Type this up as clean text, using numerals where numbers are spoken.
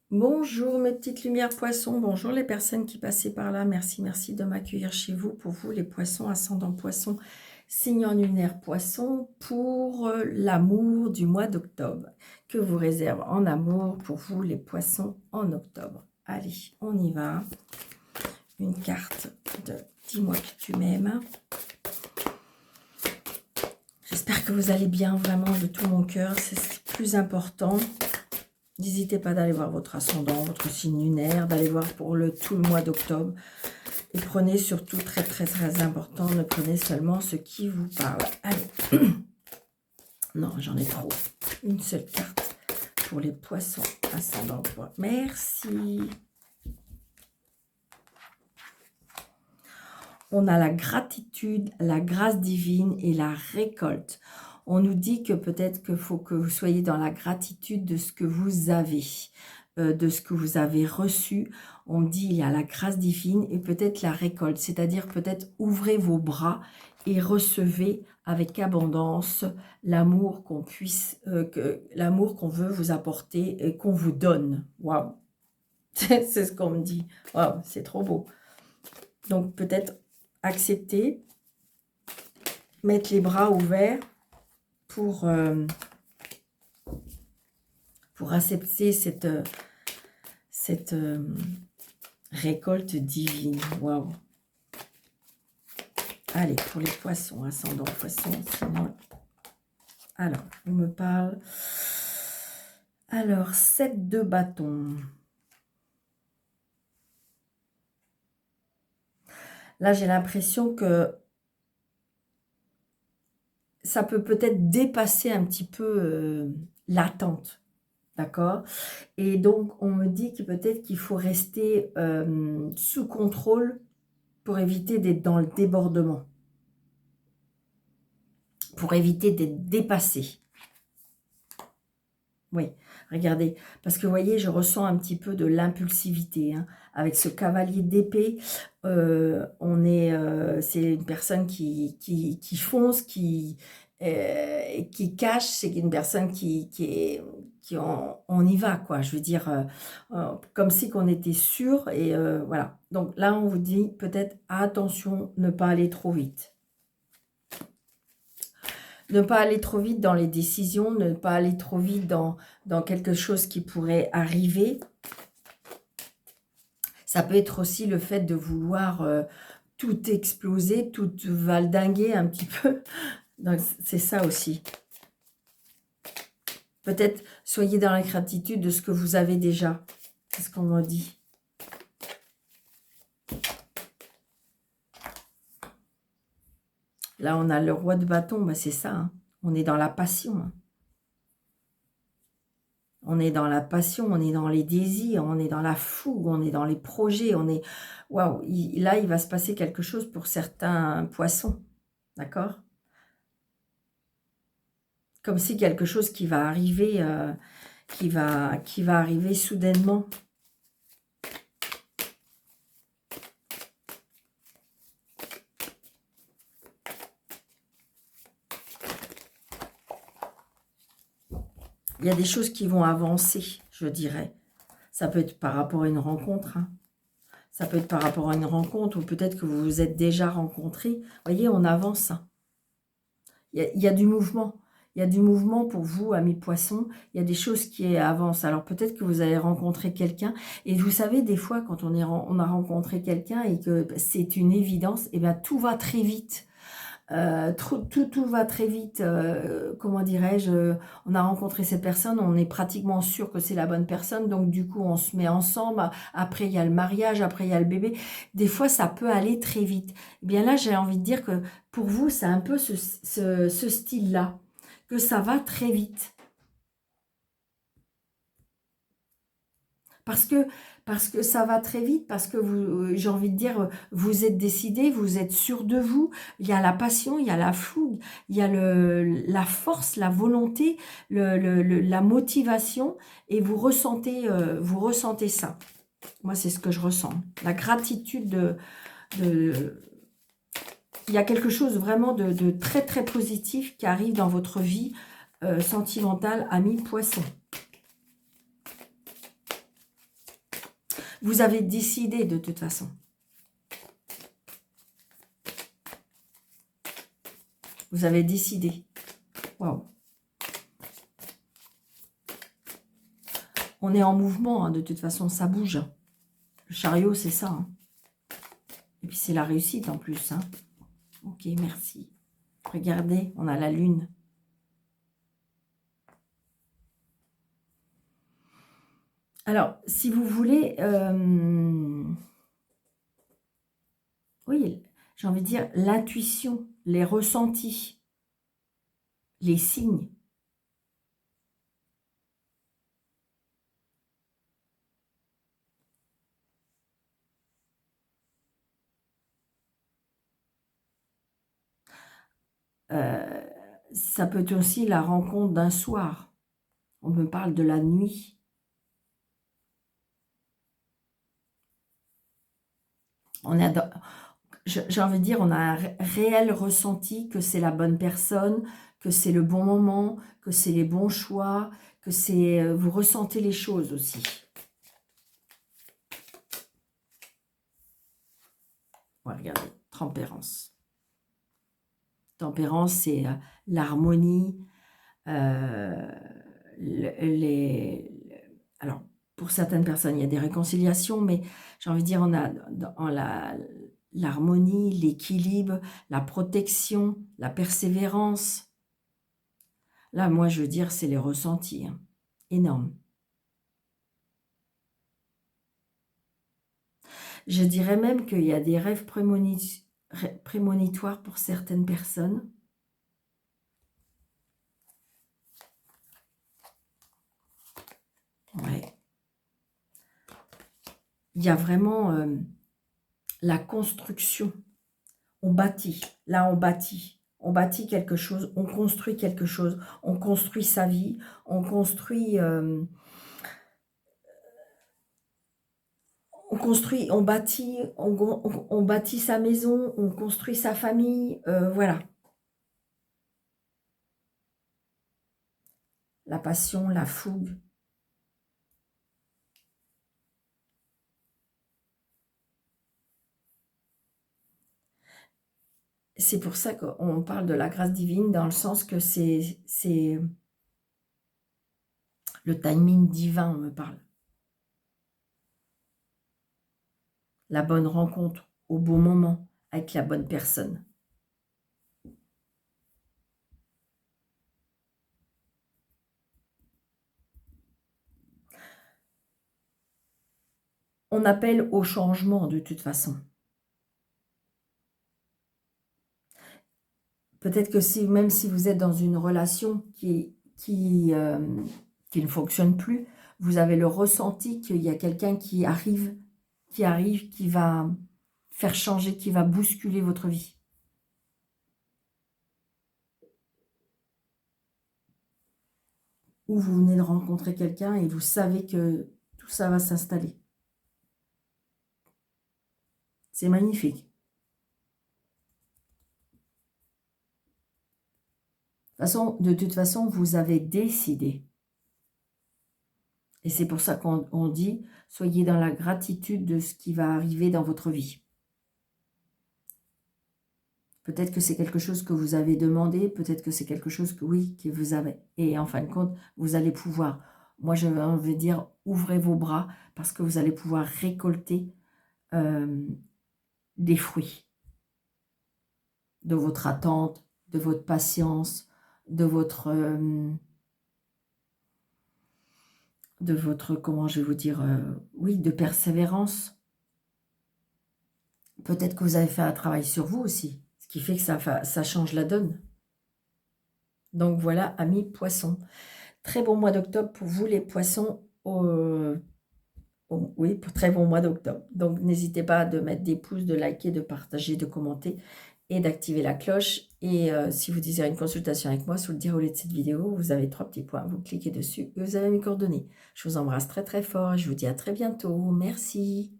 Bonjour mes petites lumières poissons, bonjour les personnes qui passaient par là, merci de m'accueillir chez vous. Pour vous les poissons, ascendant poisson, signe en lunaire poisson, pour l'amour du mois d'octobre, que vous réserve en amour pour vous les poissons en octobre. Allez, on y va. Une carte de dis-moi que tu m'aimes. J'espère que vous allez bien, vraiment de tout mon cœur, c'est ce qui est plus important. N'hésitez pas d'aller voir votre ascendant, votre signe lunaire, d'aller voir pour tout le mois d'octobre. Et prenez surtout, très important, ne prenez seulement ce qui vous parle. Allez. Non, j'en ai trop. Une seule carte pour les poissons ascendant poids. Merci. On a la gratitude, la grâce divine et la récolte. On nous dit que peut-être qu'il faut que vous soyez dans la gratitude de ce que vous avez, de ce que vous avez reçu. On dit il y a la grâce divine et peut-être la récolte, c'est-à-dire peut-être ouvrez vos bras et recevez avec abondance l'amour qu'on puisse, l'amour qu'on veut vous apporter et qu'on vous donne. Waouh, c'est ce qu'on me dit. Waouh, c'est trop beau. Donc peut-être accepter, mettre les bras ouverts pour accepter cette récolte divine. Waouh. Allez, pour les poissons, ascendant poisson, sinon. Alors, on me parle. Alors, 7 de bâton. Là, j'ai l'impression que ça peut peut-être dépasser un petit peu l'attente. D'accord? Et donc, on me dit que peut-être qu'il faut rester sous contrôle pour éviter d'être dans le débordement. Pour éviter d'être dépassé. Oui, regardez. Parce que vous voyez, je ressens un petit peu de l'impulsivité. Hein. Avec ce cavalier d'épée, c'est une personne qui fonce, qui cache. C'est une personne on y va, quoi. Je veux dire, comme si qu'on était sûr. Et voilà. Donc là, on vous dit peut-être attention, ne pas aller trop vite. Ne pas aller trop vite dans les décisions, ne pas aller trop vite dans quelque chose qui pourrait arriver. Ça peut être aussi le fait de vouloir tout exploser, tout valdinguer un petit peu. Donc c'est ça aussi. Peut-être soyez dans la gratitude de ce que vous avez déjà. C'est ce qu'on m'a dit. Là, on a le roi de bâton, ben, c'est ça. Hein. On est dans la passion. Hein. On est dans la passion, on est dans les désirs, on est dans la fougue, on est dans les projets. On est waouh. Là, il va se passer quelque chose pour certains poissons. D'accord? Comme si quelque chose qui va arriver, qui va arriver soudainement. Il y a des choses qui vont avancer, je dirais. Ça peut être par rapport à une rencontre. Hein. Ça peut être par rapport à une rencontre ou peut-être que vous vous êtes déjà rencontrés. Vous voyez, on avance. Hein. Il y a du mouvement. Il y a du mouvement pour vous, amis poissons. Il y a des choses qui avancent. Alors peut-être que vous allez rencontrer quelqu'un. Et vous savez, des fois, quand on a rencontré quelqu'un et que c'est une évidence, eh bien, tout va très vite. Tout va très vite, comment dirais-je, on a rencontré cette personne, on est pratiquement sûr que c'est la bonne personne, donc du coup on se met ensemble, après il y a le mariage, après il y a le bébé, des fois ça peut aller très vite. Et bien là j'ai envie de dire que pour vous c'est un peu ce style-là, que ça va très vite. Parce que ça va très vite, parce que vous, j'ai envie de dire, vous êtes décidé, vous êtes sûr de vous, il y a la passion, il y a la fougue, il y a la force, la volonté, la motivation, et vous ressentez ça. Moi, c'est ce que je ressens. La gratitude il y a quelque chose vraiment de très positif qui arrive dans votre vie sentimentale, ami poisson. Vous avez décidé de toute façon. Vous avez décidé. Waouh. On est en mouvement, hein, de toute façon, ça bouge. Le chariot, c'est ça. Hein. Et puis, c'est la réussite en plus. Hein. Ok, merci. Regardez, on a la lune. Alors, si vous voulez... oui, j'ai envie de dire l'intuition, les ressentis, les signes. Ça peut être aussi la rencontre d'un soir. On me parle de la nuit. On a, j'ai envie de dire, on a un réel ressenti que c'est la bonne personne, que c'est le bon moment, que c'est les bons choix, que c'est... vous ressentez les choses aussi. Ouais, regardez, tempérance. Tempérance, c'est l'harmonie, alors, pour certaines personnes, il y a des réconciliations, mais j'ai envie de dire, on a dans l'harmonie, l'équilibre, la protection, la persévérance. Là, moi, je veux dire, c'est les ressentis. Hein. Énorme. Je dirais même qu'il y a des rêves prémonitoires pour certaines personnes. Ouais. Il y a vraiment la construction. On bâtit. Là, on bâtit. On bâtit quelque chose. On construit quelque chose. On construit sa vie. On construit... on bâtit, on bâtit sa maison, on construit sa famille, voilà. La passion, la fougue. C'est pour ça qu'on parle de la grâce divine, dans le sens que c'est le timing divin, on me parle. La bonne rencontre, au bon moment, avec la bonne personne. On appelle au changement de toute façon. Peut-être que même si vous êtes dans une relation qui ne fonctionne plus, vous avez le ressenti qu'il y a quelqu'un qui arrive, qui va faire changer, qui va bousculer votre vie. Ou vous venez de rencontrer quelqu'un et vous savez que tout ça va s'installer. C'est magnifique. De toute façon, vous avez décidé. Et c'est pour ça qu'on dit, soyez dans la gratitude de ce qui va arriver dans votre vie. Peut-être que c'est quelque chose que vous avez demandé, peut-être que c'est quelque chose que oui, que vous avez. Et en fin de compte, vous allez pouvoir, moi je veux dire, ouvrez vos bras parce que vous allez pouvoir récolter des fruits de votre attente, de votre patience, de votre, comment je vais vous dire, oui, de persévérance. Peut-être que vous avez fait un travail sur vous aussi, ce qui fait que ça change la donne. Donc voilà, amis poissons. Très bon mois d'octobre pour vous les poissons. Oui, pour très bon mois d'octobre. Donc n'hésitez pas de mettre des pouces, de liker, de partager, de commenter et d'activer la cloche. Et si vous désirez une consultation avec moi, sous le déroulé de cette vidéo, vous avez 3 petits points. Vous cliquez dessus et vous avez mes coordonnées. Je vous embrasse très très fort et je vous dis à très bientôt. Merci.